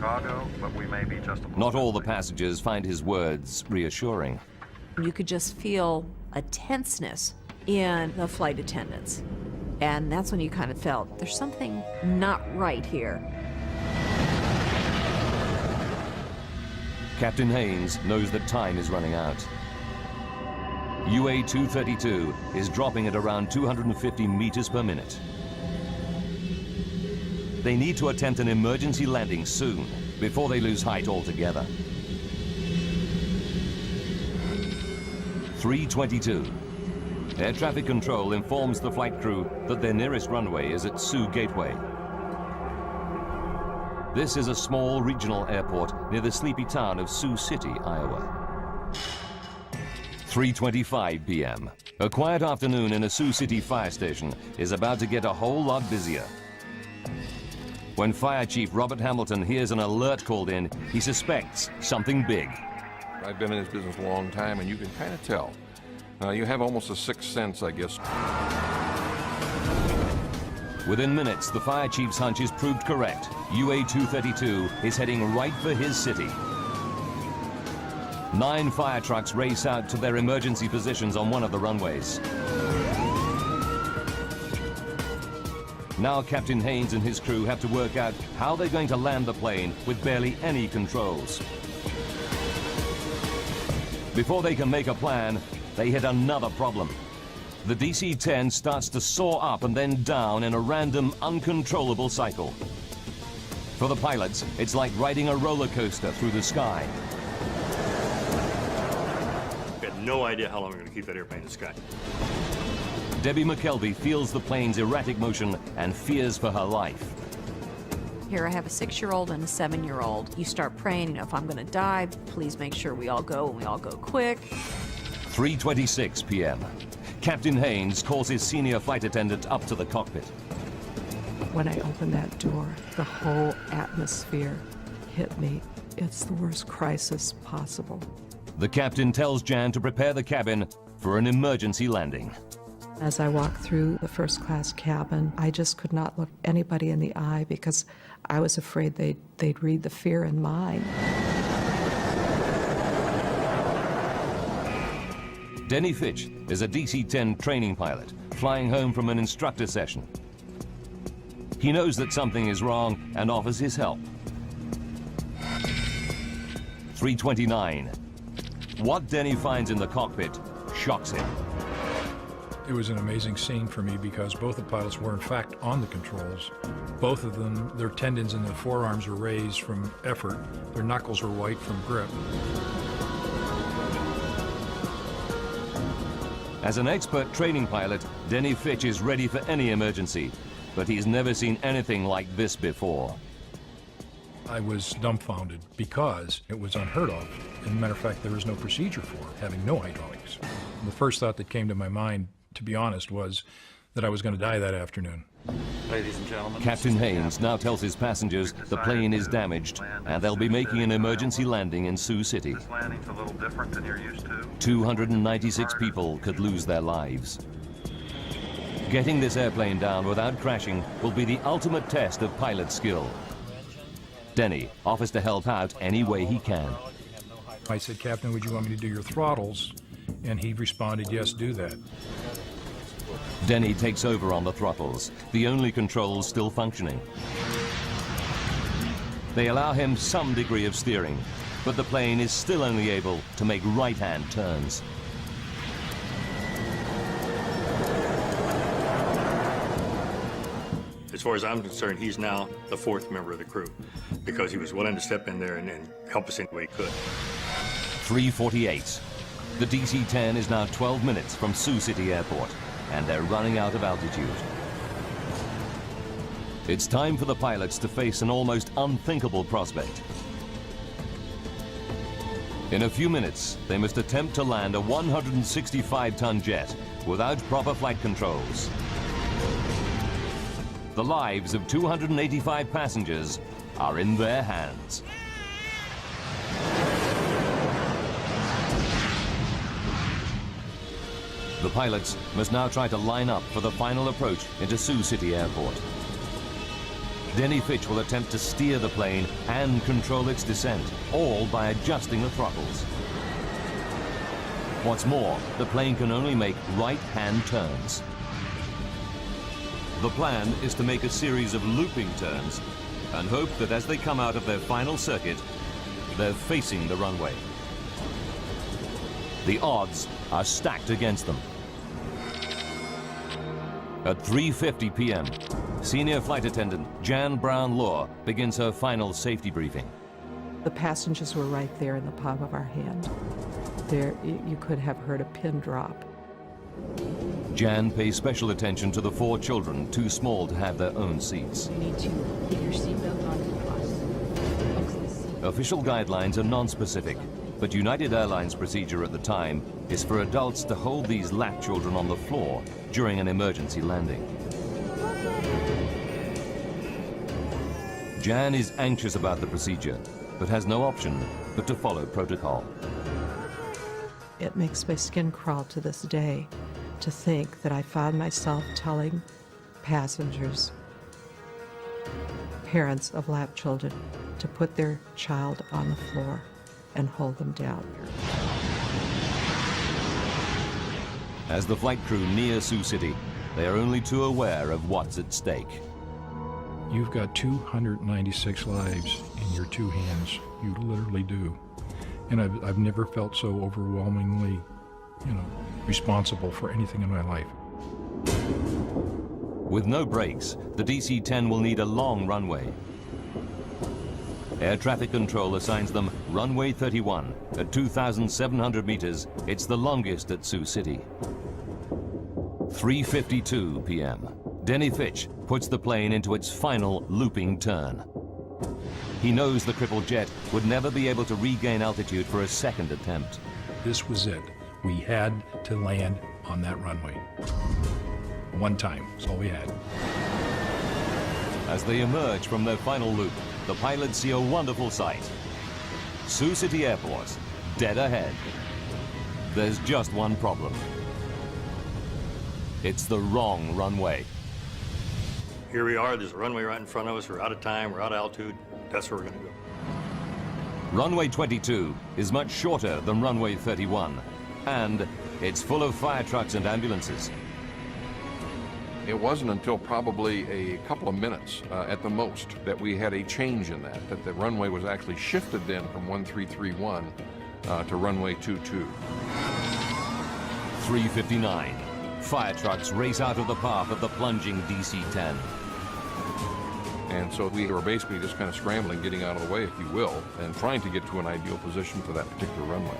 Chicago, but we may be just a little Not all the bit passengers find his words reassuring. You could just feel a tenseness in the flight attendants. And that's when you kind of felt there's something not right here. Captain Haynes knows that time is running out. UA-232 is dropping at around 250 meters per minute. They need to attempt an emergency landing soon, before they lose height altogether. 3:22. Air traffic control informs the flight crew that their nearest runway is at Sioux Gateway. This is a small regional airport near the sleepy town of Sioux City, Iowa. 3:25 p.m. A quiet afternoon in a Sioux City fire station is about to get a whole lot busier. When Fire Chief Robert Hamilton hears an alert called in, he suspects something big. I've been in this business a long time, and you can kind of tell. You have almost a sixth sense, I guess. Within minutes, the fire chief's hunch is proved correct. UA-232 is heading right for his city. 9 fire trucks race out to their emergency positions on one of the runways. Now Captain Haynes and his crew have to work out how they're going to land the plane with barely any controls. Before they can make a plan, they hit another problem. The DC-10 starts to soar up and then down in a random, uncontrollable cycle. For the pilots, it's like riding a roller coaster through the sky. We had no idea how long we were going to keep that airplane in the sky. Debbie McKelvey feels the plane's erratic motion and fears for her life. Here I have a 6-year-old and a 7-year-old. You start praying, you know, if I'm gonna die, please make sure we all go and we all go quick. 3:26 p.m. Captain Haynes calls his senior flight attendant up to the cockpit. When I opened that door, the whole atmosphere hit me. It's the worst crisis possible. The captain tells Jan to prepare the cabin for an emergency landing. As I walked through the first-class cabin, I just could not look anybody in the eye because I was afraid they'd read the fear in mine. Denny Fitch is a DC-10 training pilot flying home from an instructor session. He knows that something is wrong and offers his help. 3:29. What Denny finds in the cockpit shocks him. It was an amazing scene for me because both the pilots were in fact on the controls. Both of them, their tendons in their forearms were raised from effort. Their knuckles were white from grip. As an expert training pilot, Denny Fitch is ready for any emergency, but he's never seen anything like this before. I was dumbfounded because it was unheard of. As a matter of fact, there was no procedure for it, having no hydraulics. The first thought that came to my mind, to be honest, was that I was going to die that afternoon. Ladies and gentlemen, Captain Haynes now tells his passengers the plane is damaged and they'll be making an emergency landing in Sioux City. This landing's a little different than you're used to. 296 people could lose their lives. Getting this airplane down without crashing will be the ultimate test of pilot skill. Denny offers to help out any way he can. I said, "Captain, would you want me to do your throttles?" And he responded, "Yes, do that." Denny takes over on the throttles, the only controls still functioning. They allow him some degree of steering, but the plane is still only able to make right-hand turns. as far as I'm concerned, he's now the 4th member of the crew because he was willing to step in there and help us any way he could. 3:48. The DC-10 is now 12 minutes from Sioux City Airport, and they're running out of altitude. It's time for the pilots to face an almost unthinkable prospect. In a few minutes, they must attempt to land a 165-ton jet without proper flight controls. The lives of 285 passengers are in their hands. The pilots must now try to line up for the final approach into Sioux City Airport. Denny Fitch will attempt to steer the plane and control its descent, all by adjusting the throttles. What's more, the plane can only make right-hand turns. The plan is to make a series of looping turns and hope that as they come out of their final circuit, they're facing the runway. The odds are stacked against them. At 3:50 p.m., Senior Flight Attendant Jan Brown-Law begins her final safety briefing. The passengers were right there in the palm of our hand. There, you could have heard a pin drop. Jan pays special attention to the 4 children too small to have their own seats. You need to get your seatbelt on and cross. Official guidelines are non-specific, but United Airlines procedure at the time is for adults to hold these lap children on the floor during an emergency landing. Jan is anxious about the procedure, but has no option but to follow protocol. It makes my skin crawl to this day to think that I found myself telling passengers, parents of lap children, to put their child on the floor and hold them down. As the flight crew near Sioux City, they are only too aware of what's at stake. You've got 296 lives in your 2 hands. You literally do. And I've never felt so overwhelmingly, responsible for anything in my life. With no brakes, the DC-10 will need a long runway. Air traffic control assigns them runway 31 at 2,700 meters. It's the longest at Sioux City. 3:52 p.m. Denny Fitch puts the plane into its final looping turn. He knows the crippled jet would never be able to regain altitude for a second attempt. This was it. We had to land on that runway. One time, that's all we had. As they emerge from their final loop, the pilots see a wonderful sight. Sioux City Airport, dead ahead. There's just one problem. It's the wrong runway. Here we are, there's a runway right in front of us, we're out of time, we're out of altitude, that's where we're gonna go. Runway 22 is much shorter than runway 31, and it's full of fire trucks and ambulances. It wasn't until probably a couple of minutes at the most that we had a change in that the runway was actually shifted then from 1331 to runway 22. 3:59. Fire trucks race out of the path of the plunging DC-10. And so we were basically just kind of scrambling, getting out of the way, if you will, and trying to get to an ideal position for that particular runway.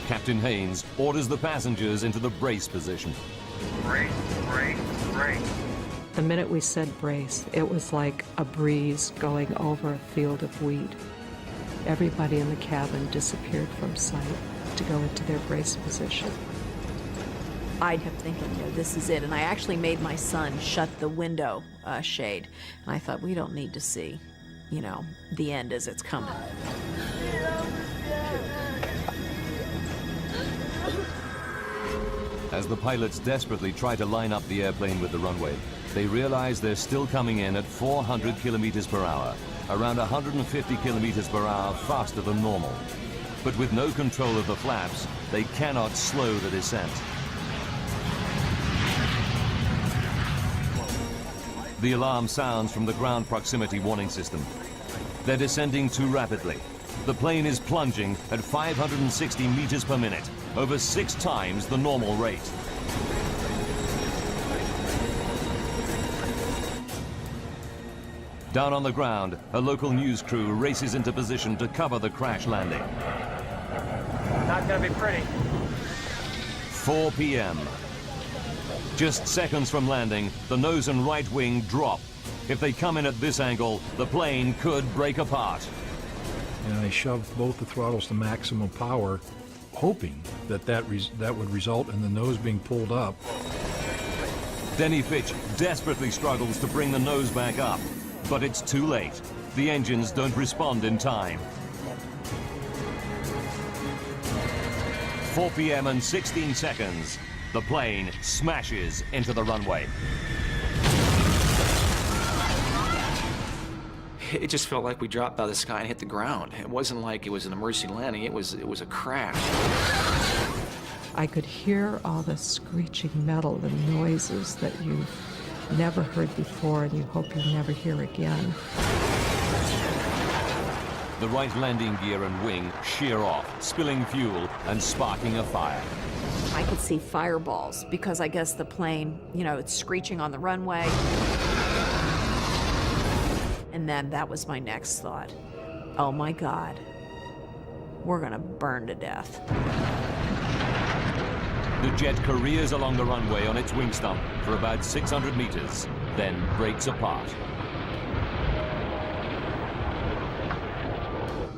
Captain Haynes orders the passengers into the brace position. Brace, brace, brace. The minute we said brace, it was like a breeze going over a field of wheat. Everybody in the cabin disappeared from sight to go into their brace position. I kept thinking, this is it. And I actually made my son shut the window shade. And I thought, we don't need to see, the end as it's coming. As the pilots desperately try to line up the airplane with the runway, they realize they're still coming in at 400 kilometers per hour, around 150 kilometers per hour faster than normal. But with no control of the flaps, they cannot slow the descent. The alarm sounds from the ground proximity warning system. They're descending too rapidly. The plane is plunging at 560 meters per minute, over 6 times the normal rate. Down on the ground, a local news crew races into position to cover the crash landing. Not gonna be pretty. 4 p.m. Just seconds from landing, the nose and right wing drop. If they come in at this angle, the plane could break apart. And I shoved both the throttles to maximum power, hoping that would result in the nose being pulled up. Denny Fitch desperately struggles to bring the nose back up, but it's too late. The engines don't respond in time. 4 p.m. and 16 seconds. The plane smashes into the runway. It just felt like we dropped out of the sky and hit the ground. It wasn't like it was an emergency landing, it was a crash. I could hear all the screeching metal and noises that you've never heard before and you hope you never hear again. The right landing gear and wing shear off, spilling fuel and sparking a fire. I could see fireballs because I guess the plane, it's screeching on the runway. And then that was my next thought. Oh my God, we're gonna burn to death. The jet careers along the runway on its wing stump for about 600 meters, then breaks apart.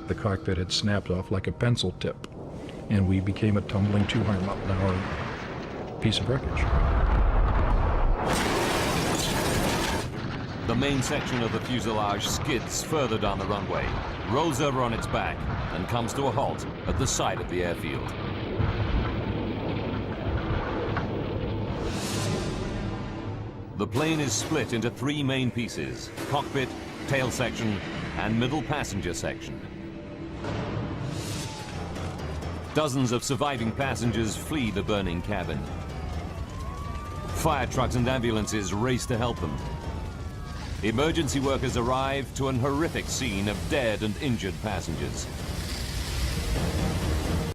The cockpit had snapped off like a pencil tip, and we became a tumbling 200-mile-an-hour piece of wreckage. The main section of the fuselage skids further down the runway, rolls over on its back, and comes to a halt at the side of the airfield. The plane is split into 3 main pieces: cockpit, tail section, and middle passenger section. Dozens of surviving passengers flee the burning cabin. Fire trucks and ambulances race to help them. Emergency workers arrive to an horrific scene of dead and injured passengers.